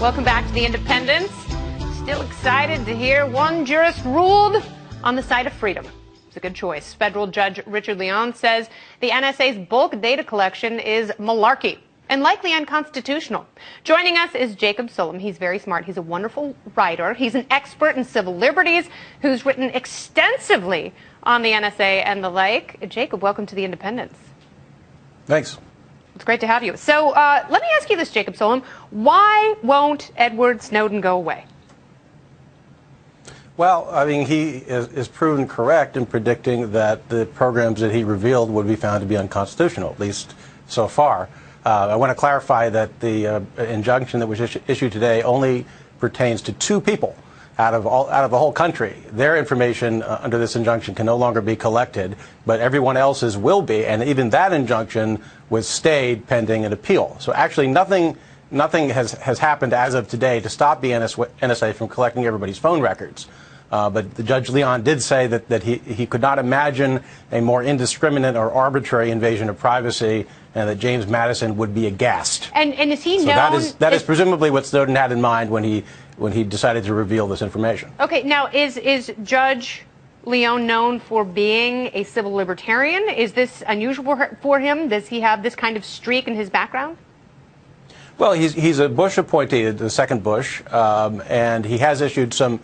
Welcome back to The Independence. Still excited to hear one jurist ruled on the side of freedom. It's a good choice. Federal Judge Richard Leon says the NSA's bulk data collection is malarkey and likely unconstitutional. Joining us is Jacob Sullum. He's very smart. He's a wonderful writer. He's an expert in civil liberties who's written extensively on the NSA and the like. Jacob, welcome to The Independence. Thanks. It's great to have you. So let me ask you this, Jacob Sullum. Why won't Edward Snowden go away? Well, I mean, he is proven correct in predicting that the programs that he revealed would be found to be unconstitutional, at least so far. I want to clarify that the injunction that was issued today only pertains to 2 people out of the whole country. Their information under this injunction can no longer be collected, but everyone else's will be, and even that injunction was stayed pending an appeal. So actually nothing has happened as of today to stop the NSA from collecting everybody's phone records. But the Judge Leon did say that he could not imagine a more indiscriminate or arbitrary invasion of privacy, and that James Madison would be aghast. And is he known? That is presumably what Snowden had in mind when he decided to reveal this information. Okay, now is Judge Leon known for being a civil libertarian? Is this unusual for him? Does he have this kind of streak in his background? Well, he's a Bush appointee, the second Bush, and he has issued some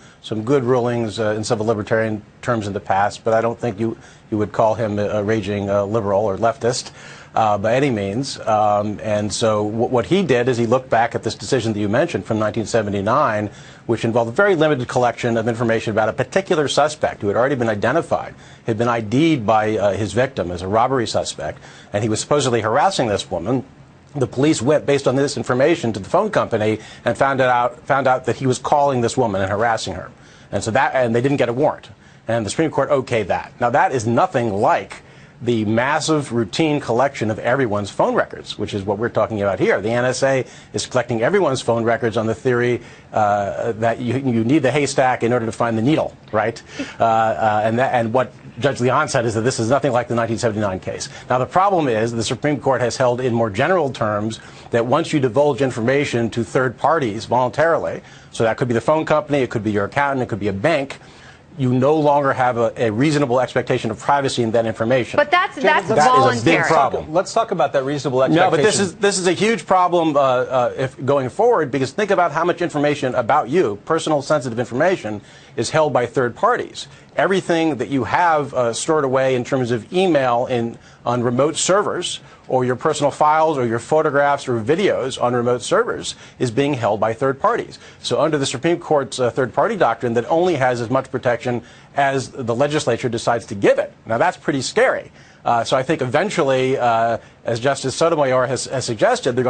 good rulings in civil libertarian terms in the past, but I don't think you would call him a raging liberal or leftist by any means. And so what he did is he looked back at this decision that you mentioned from 1979, which involved a very limited collection of information about a particular suspect who had already been identified, had been ID'd by his victim as a robbery suspect, and he was supposedly harassing this woman. The police went, based on this information, to the phone company and found out that he was calling this woman and harassing her, and they didn't get a warrant, and the Supreme Court okayed that. Now that is nothing like the massive routine collection of everyone's phone records, which is what we're talking about here. The NSA is collecting everyone's phone records on the theory that you need the haystack in order to find the needle, right? And what Judge Leon said is that this is nothing like the 1979 case. Now, the problem is the Supreme Court has held in more general terms that once you divulge information to third parties voluntarily, so that could be the phone company, it could be your accountant, it could be a bank, you no longer have a reasonable expectation of privacy in that information. But that's voluntary. That is a big problem. Let's talk about that reasonable expectation. No, but this is a huge problem if going forward, because think about how much information about you, personal sensitive information, is held by third parties. Everything that you have stored away in terms of email on remote servers, or your personal files or your photographs or videos on remote servers is being held by third parties. So under the Supreme Court's third-party doctrine, that only has as much protection as the legislature decides to give it. Now, that's pretty scary. So I think eventually, as Justice Sotomayor has suggested, they're going